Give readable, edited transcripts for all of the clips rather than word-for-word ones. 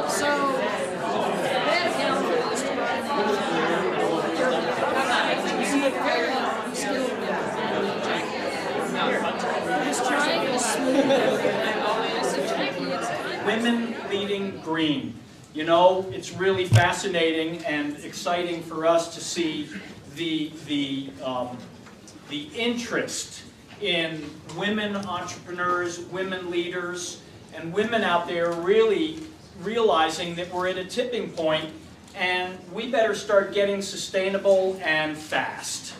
So, that account for this very skilled He's trying to smooth I said, Jackie, it's time. Women leading green. You know, it's really fascinating and exciting for us to see the interest in women entrepreneurs, women leaders, and women out there really realizing that we're at a tipping point and we better start getting sustainable and fast.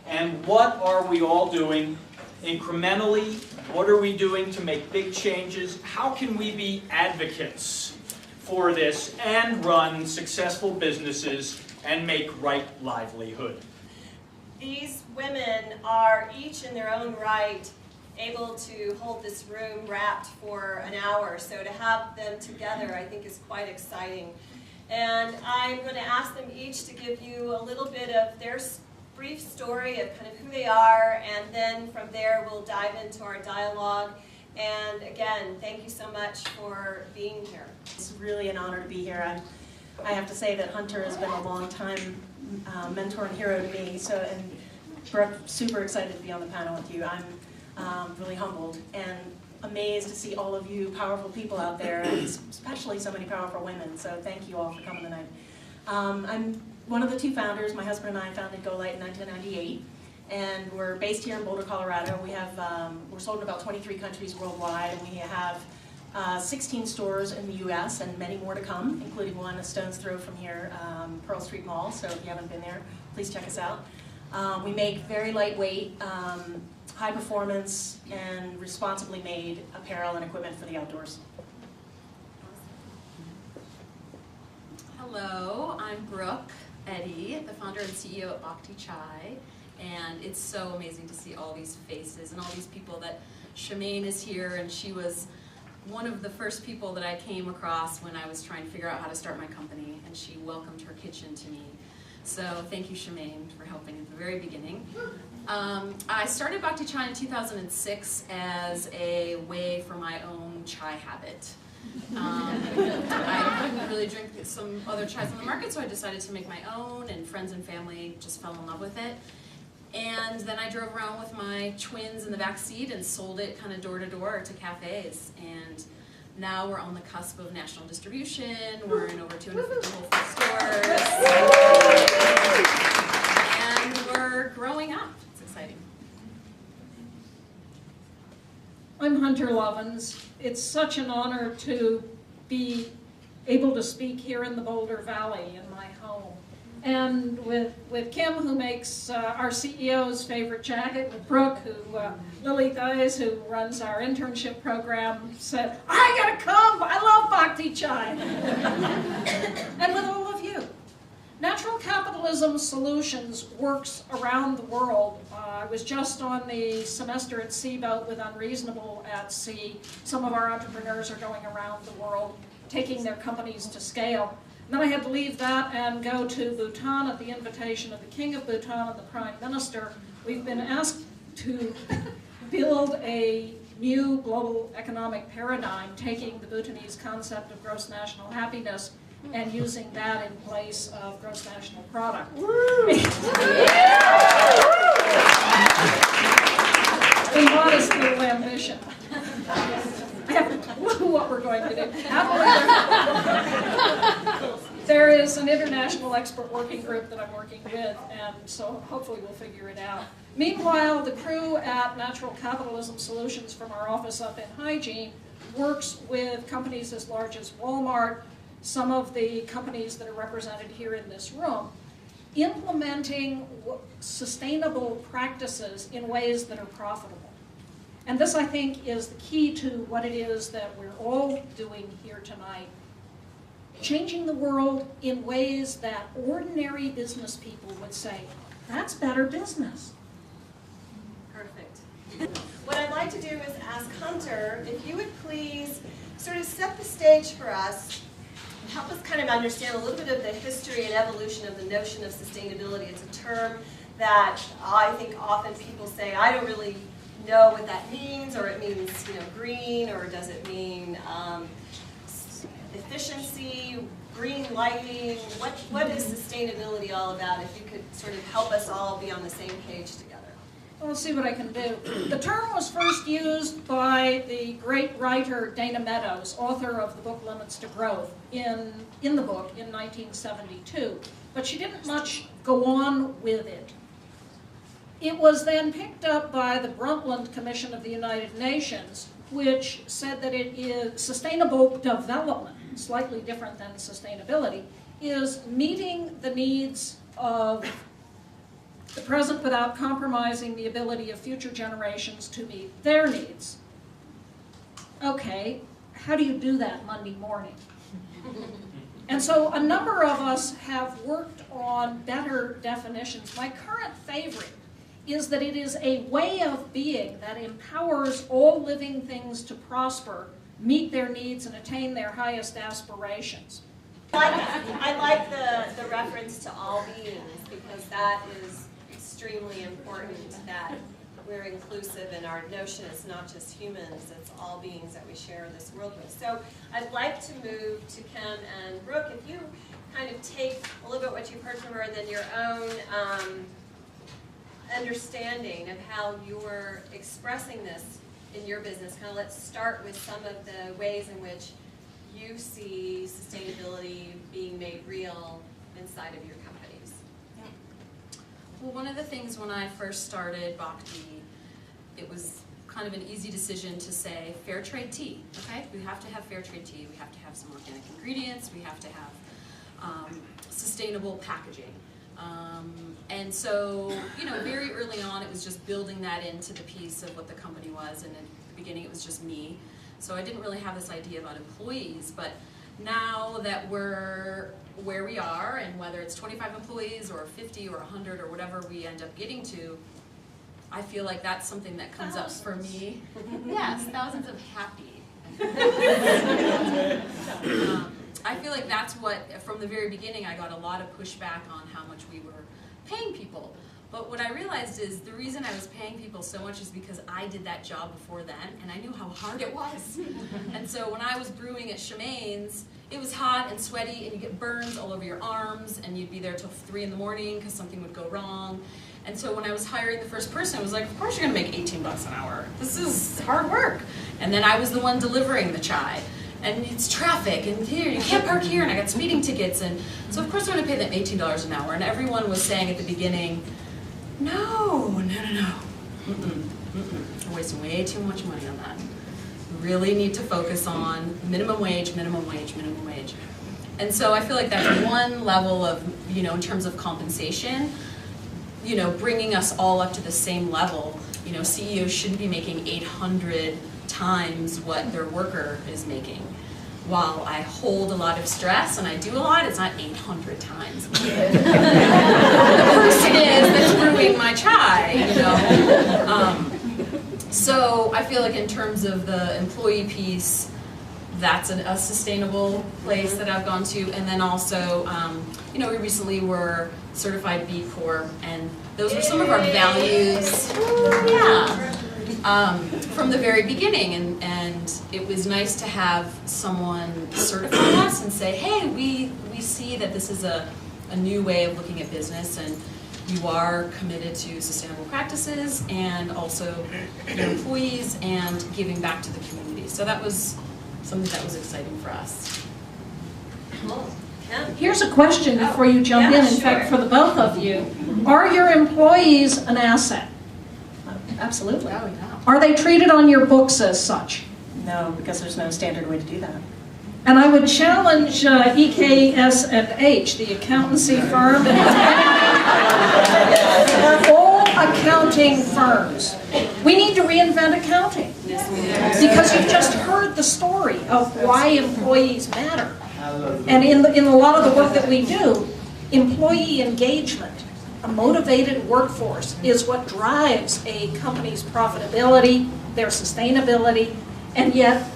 And what are we all doing incrementally? What are we doing to make big changes? How can we be advocates for this and run successful businesses and make right livelihood? These women are each in their own right able to hold this room wrapped for an hour. So to have them together I think is quite exciting. And I'm going to ask them each to give you a little bit of their brief story of kind of who they are, and then from there we'll dive into our dialogue. And again, thank you so much for being here. It's really an honor to be here. I have to say that Hunter has been a long time mentor and hero to me. So, and Brooke, super excited to be on the panel with you. I'm really humbled and amazed to see all of you powerful people out there, and especially so many powerful women. So thank you all for coming tonight. I'm one of the two founders. My husband and I founded Go Light in 1998, and we're based here in Boulder, Colorado. We have we're sold in about 23 countries worldwide, and we have 16 stores in the U.S. and many more to come, including one a stone's throw from here, Pearl Street Mall. So if you haven't been there, please check us out. We make very lightweight, high performance, and responsibly made apparel and equipment for the outdoors. Hello, I'm Brook Eddy, the founder and CEO at Bhakti Chai, and it's so amazing to see all these faces and all these people. That Seleyn is here, and she was one of the first people that I came across when I was trying to figure out how to start my company, and she welcomed her kitchen to me. So thank you, Seleyn, for helping at the very beginning. I started Bhakti Chai in 2006 as a way for my own chai habit. I couldn't really drink some other chais on the market, so I decided to make my own, and friends and family just fell in love with it. And then I drove around with my twins in the back seat and sold it kind of door to door to cafes. And now we're on the cusp of national distribution. We're in over 250 Whole Foods stores. And we're growing up. It's exciting. I'm Hunter Lovins. It's such an honor to be able to speak here in the Boulder Valley in my home. And with Kim, who makes our CEO's favorite jacket, with Brooke, who Lily Thies, who runs our internship program, said, I gotta come, I love Bhakti Chai. And with all of you. Natural Capitalism Solutions works around the world. I was just on the semester at Seaboat with Unreasonable at Sea. Some of our entrepreneurs are going around the world, taking their companies to scale. And then I had to leave that and go to Bhutan at the invitation of the King of Bhutan and the Prime Minister. We've been asked to build a new global economic paradigm, taking the Bhutanese concept of gross national happiness and using that in place of gross national product. A modest little ambition. I haven't a clue what we're going to do. There is an international expert working group that I'm working with, and so hopefully we'll figure it out. Meanwhile, the crew at Natural Capitalism Solutions from our office up in Hygiene works with companies as large as Walmart, some of the companies that are represented here in this room, implementing sustainable practices in ways that are profitable. And this, I think, is the key to what it is that we're all doing here tonight. Changing the world in ways that ordinary business people would say, that's better business. Perfect. What I'd like to do is ask Hunter, if you would please sort of set the stage for us, help us kind of understand a little bit of the history and evolution of the notion of sustainability. It's a term that I think often people say, I don't really know what that means, or it means, you know, green, or does it mean, if efficiency, green lighting, what is sustainability all about? If you could sort of help us all be on the same page together. Well, let's see what I can do. The term was first used by the great writer Dana Meadows, author of the book Limits to Growth, in the book in 1972. But she didn't much go on with it. It was then picked up by the Brundtland Commission of the United Nations, which said that it is sustainable development, slightly different than sustainability, is meeting the needs of the present without compromising the ability of future generations to meet their needs. Okay, how do you do that Monday morning? And so a number of us have worked on better definitions. My current favorite is that it is a way of being that empowers all living things to prosper, meet their needs, and attain their highest aspirations. I like the reference to all beings, because that is extremely important, that we're inclusive and our notion is not just humans, it's all beings that we share this world with. So I'd like to move to Kim and Brooke. If you kind of take a little bit what you've heard from her and then your own understanding of how you're expressing this in your business. Kind of let's start with some of the ways in which you see sustainability being made real inside of your companies. Well, one of the things when I first started Bhakti, it was kind of an easy decision to say fair trade tea, okay? We have to have fair trade tea, we have to have some organic ingredients, we have to have sustainable packaging. And so, you know, very early on it was just building that into the piece of what the company was, and in the beginning it was just me. So I didn't really have this idea about employees, but now that we're where we are, and whether it's 25 employees or 50 or 100 or whatever we end up getting to, I feel like that's something that comes up for me. Yes, thousands of happy. I feel like that's what, from the very beginning, I got a lot of pushback on how much we were paying people. But what I realized is the reason I was paying people so much is because I did that job before then, and I knew how hard it was. And so when I was brewing at Shemaine's, it was hot and sweaty, and you get burns all over your arms, and you'd be there till 3 in the morning because something would go wrong. And so when I was hiring the first person, I was like, of course you're gonna make 18 bucks an hour. This is hard work. And then I was the one delivering the chai. And it's traffic, and here, you can't park here, and I got speeding tickets, and so of course I'm gonna pay them $18 an hour. And everyone was saying at the beginning, no. We're wasting way too much money on that. We really need to focus on minimum wage. And so I feel like that's one level of, you know, in terms of compensation, you know, bringing us all up to the same level. You know, CEOs shouldn't be making 800 times what their worker is making. While I hold a lot of stress and I do a lot, it's not 800 times. The person is that's brewing my chai, you know. So I feel like in terms of the employee piece, that's a sustainable place that I've gone to. And then also, you know, we recently were certified B Corp, and those were some of our values. Yeah. From the very beginning, and it was nice to have someone certify us and say, hey, we see that this is a new way of looking at business, and you are committed to sustainable practices and also your employees and giving back to the community. So that was something that was exciting for us. Cool. Yeah. Here's a question before you jump in fact, for the both of you. Are your employees an asset? Absolutely. Oh, yeah. Are they treated on your books as such? No, because there's no standard way to do that. And I would challenge EKS&H, the accountancy firm, all accounting firms. We need to reinvent accounting. Because you've just heard the story of why employees matter. And in a lot of the work that we do, employee engagement, a motivated workforce, is what drives a company's profitability, their sustainability, and yet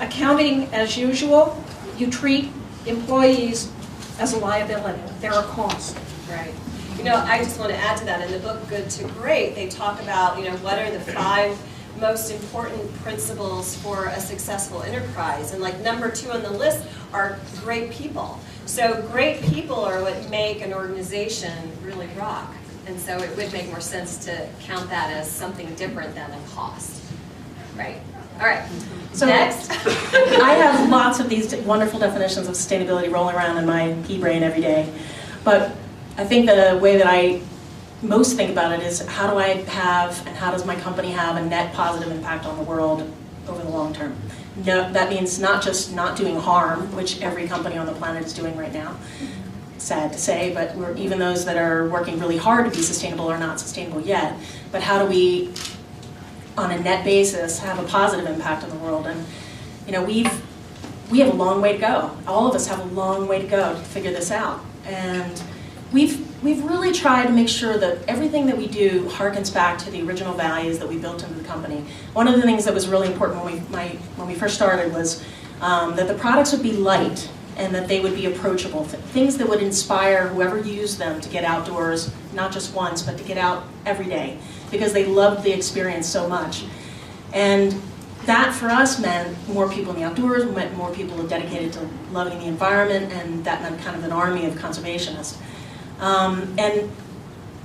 accounting, as usual, you treat employees as a liability. They're a cost. Right. You know, I just want to add to that. In the book Good to Great, they talk about, you know, what are the 5 most important principles for a successful enterprise. And like number 2 on the list are great people. So great people are what make an organization really rock. And so it would make more sense to count that as something different than a cost. Right. All right. So next. I have lots of these wonderful definitions of sustainability rolling around in my pea brain every day. But I think the way that I most think about it is how do I have and how does my company have a net positive impact on the world over the long term? No, that means not just not doing harm, which every company on the planet is doing right now. Sad to say, but even those that are working really hard to be sustainable are not sustainable yet. But how do we, on a net basis, have a positive impact on the world? And you know, we have a long way to go. All of us have a long way to go to figure this out. And we've really tried to make sure that everything that we do harkens back to the original values that we built into the company. One of the things that was really important when we first started was that the products would be light and that they would be approachable. Things that would inspire whoever used them to get outdoors, not just once, but to get out every day, because they loved the experience so much. And that for us meant more people in the outdoors, meant more people dedicated to loving the environment, and that meant kind of an army of conservationists. And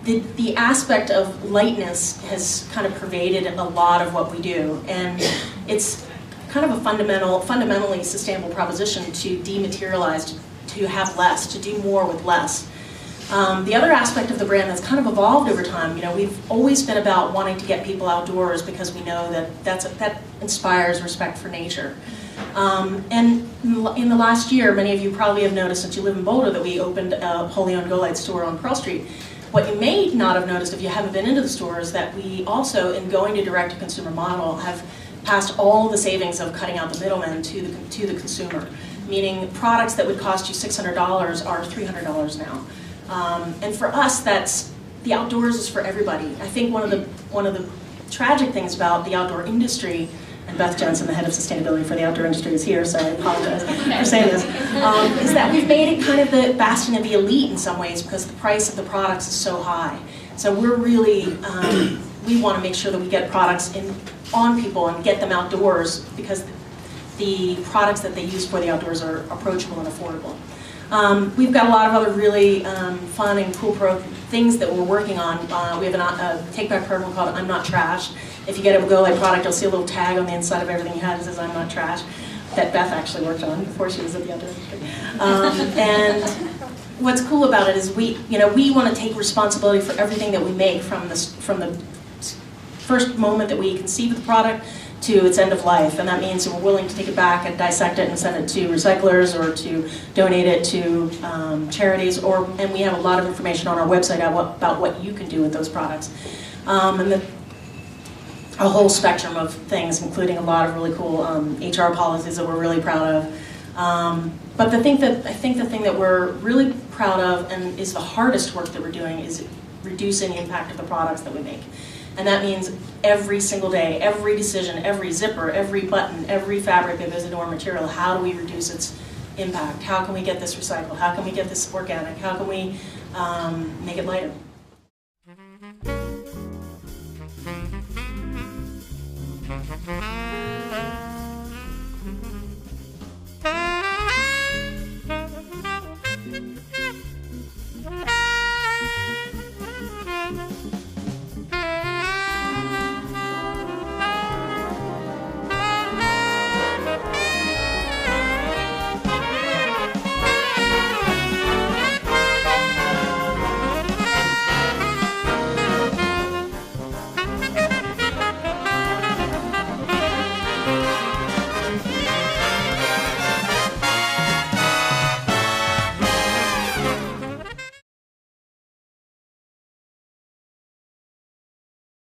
the aspect of lightness has kind of pervaded a lot of what we do, and it's kind of a fundamentally sustainable proposition to dematerialize, to have less, to do more with less. The other aspect of the brand that's kind of evolved over time, you know, we've always been about wanting to get people outdoors because we know that that inspires respect for nature. And in the last year, many of you probably have noticed, since you live in Boulder, that we opened a wholly owned Go Light store on Pearl Street. What you may not have noticed if you haven't been into the store is that we also, in going to direct-to-consumer model, have passed all the savings of cutting out the middlemen to the consumer, meaning products that would cost you $600 are $300 now. And for us, that's the outdoors is for everybody. I think one of the tragic things about the outdoor industry, and Beth Jensen, the head of sustainability for the outdoor industry, is here, so I apologize for saying this, is that we've made it kind of the bastion of the elite in some ways because the price of the products is so high. So we're really, we want to make sure that we get products on people and get them outdoors because the products that they use for the outdoors are approachable and affordable. We've got a lot of other really fun and cool things that we're working on. We have a take-back program called I'm Not Trash. If you get a Go Light product, you'll see a little tag on the inside of everything you have that says I'm not trash, that Beth actually worked on before she was at the outdoor industry. And what's cool about it is we want to take responsibility for everything that we make from the first moment that we conceive the product to its end of life, and that means that we're willing to take it back and dissect it and send it to recyclers or to donate it to charities, and we have a lot of information on our website about what you can do with those products. And a whole spectrum of things, including a lot of really cool HR policies that we're really proud of. But I think the thing that we're really proud of and is the hardest work that we're doing is reducing the impact of the products that we make. And that means every single day, every decision, every zipper, every button, every fabric that goes into our material, how do we reduce its impact? How can we get this recycled? How can we get this organic? How can we make it lighter? Thank you.